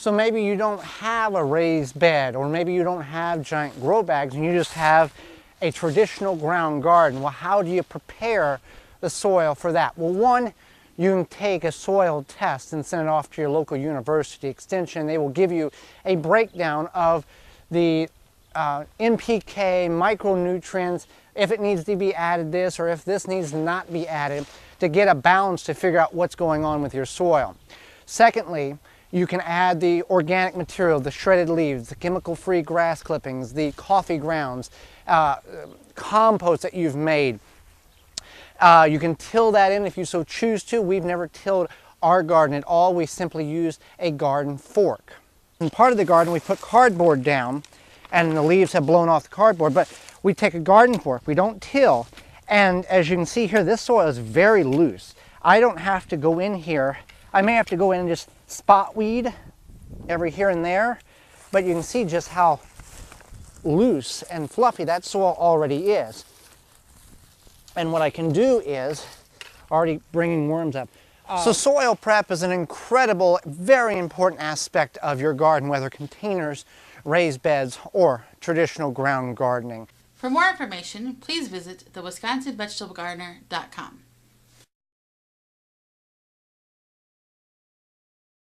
So maybe you don't have a raised bed, or maybe you don't have giant grow bags and you just have a traditional ground garden. Well, how do you prepare the soil for that? Well, one, you can take a soil test and send it off to your local university extension. They will give you a breakdown of the NPK, micronutrients, if it needs to be added this or if this needs to not be added, to get a balance to figure out what's going on with your soil. Secondly, you can add the organic material, the shredded leaves, the chemical-free grass clippings, the coffee grounds, compost that you've made. You can till that in if you so choose to. We've never tilled our garden at all. We simply use a garden fork. In part of the garden, we put cardboard down, and the leaves have blown off the cardboard, but we take a garden fork. We don't till. And as you can see here, this soil is very loose. I don't have to go in here. I may have to go in and just spot weed every here and there, but you can see just how loose and fluffy that soil already is. And what I can do is, already bringing worms up. So soil prep is an incredible, very important aspect of your garden, whether containers, raised beds, or traditional ground gardening. For more information, please visit thewisconsinvegetablegardener.com.